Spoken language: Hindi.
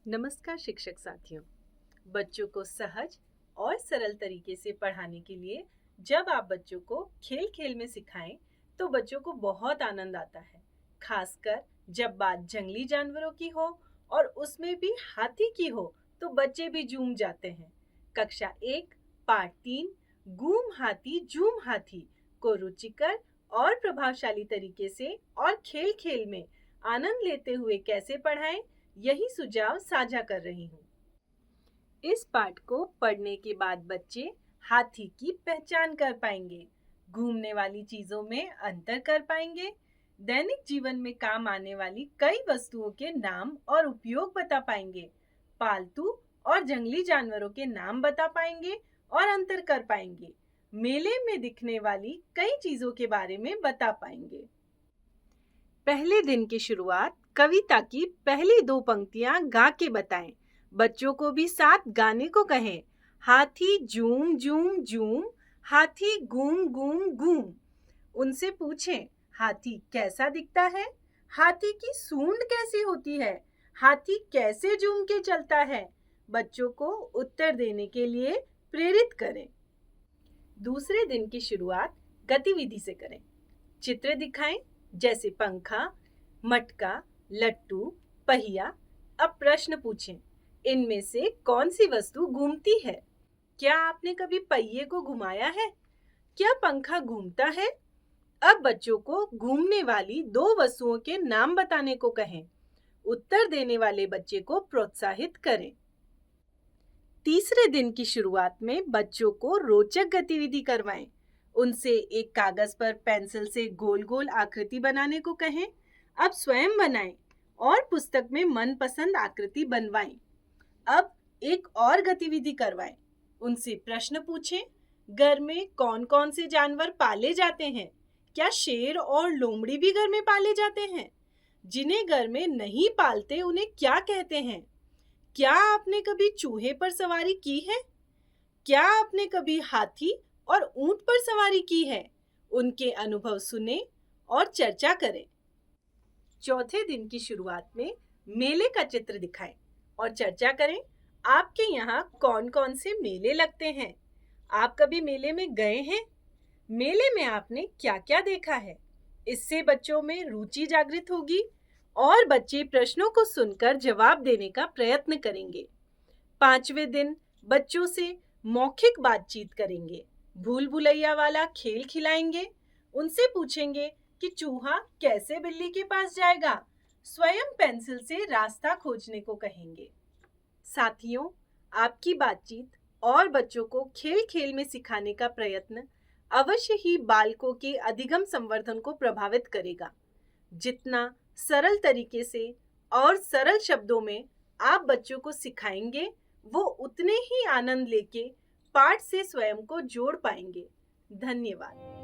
नमस्कार शिक्षक साथियों। बच्चों को सहज और सरल तरीके से पढ़ाने के लिए जब आप बच्चों को खेल खेल में सिखाएं तो बच्चों को बहुत आनंद आता है। खासकर जब बात जंगली जानवरों की हो और उसमें भी हाथी की हो तो बच्चे भी झूम जाते हैं। कक्षा 1 पाठ 3 गूम हाथी झूम हाथी को रुचिकर और प्रभावशाली तरीके से और खेल खेल में आनंद लेते हुए कैसे पढ़ाएं, यही सुझाव साझा कर रही हूँ। इस पाठ को पढ़ने के बाद बच्चे हाथी की पहचान कर पाएंगे, घूमने वाली चीजों में अंतर कर पाएंगे, दैनिक जीवन में काम आने वाली कई वस्तुओं के नाम और उपयोग बता पाएंगे, पालतू और जंगली जानवरों के नाम बता पाएंगे और अंतर कर पाएंगे, मेले में दिखने वाली कई चीजों के बारे में बता पाएंगे। पहले दिन की शुरुआत कविता की पहली 2 पंक्तियां गा के बताएं। बच्चों को भी साथ गाने को कहें। हाथी झूम झूम झूम, हाथी घूम घूम घूम। उनसे पूछें, हाथी कैसा दिखता है? हाथी की सूंड कैसी होती है? हाथी कैसे झूम के चलता है? बच्चों को उत्तर देने के लिए प्रेरित करें। दूसरे दिन की शुरुआत गतिविधि से करें। चित्र दिखाएं, जैसे पंखा, मटका, लट्टू, पहिया। अब प्रश्न पूछें, इनमें से कौन सी वस्तु घूमती है? क्या आपने कभी पहिए को घुमाया है? क्या पंखा घूमता है? अब बच्चों को घूमने वाली 2 वस्तुओं के नाम बताने को कहें। उत्तर देने वाले बच्चे को प्रोत्साहित करें। तीसरे दिन की शुरुआत में बच्चों को रोचक गतिविधि करवाएं। उनसे एक कागज पर पेंसिल से गोल गोल आकृति बनाने को कहें। अब स्वयं बनाएं और पुस्तक में मनपसंद आकृति बनवाएं। अब एक और गतिविधि करवाएं। उनसे प्रश्न पूछें, घर में कौन कौन से जानवर पाले जाते हैं? क्या शेर और लोमड़ी भी घर में पाले जाते हैं? जिन्हें घर में नहीं पालते उन्हें क्या कहते हैं? क्या आपने कभी चूहे पर सवारी की है? क्या आपने कभी हाथी और ऊंट पर सवारी की है? उनके अनुभव सुने और चर्चा करें। चौथे दिन की शुरुआत में मेले का चित्र दिखाएं और चर्चा करें। आपके यहाँ कौन कौन से मेले लगते हैं? आप कभी मेले में गए हैं? मेले में आपने क्या क्या देखा है? इससे बच्चों में रुचि जागृत होगी और बच्चे प्रश्नों को सुनकर जवाब देने का प्रयत्न करेंगे। 5वें दिन बच्चों से मौखिक बातचीत करेंगे, भूल भुलैया वाला खेल खिलाएंगे। उनसे पूछेंगे कि चूहा कैसे बिल्ली के पास जाएगा? स्वयं पेंसिल से रास्ता खोजने को कहेंगे। साथियों, आपकी बातचीत और बच्चों को खेल खेल में सिखाने का प्रयत्न अवश्य ही बालकों के अधिगम संवर्धन को प्रभावित करेगा। जितना सरल तरीके से और सरल शब्दों में आप बच्चों को सिखाएंगे, वो उतने ही आनंद लेके पाठ से स्वयं को जोड़ पाएंगे। धन्यवाद।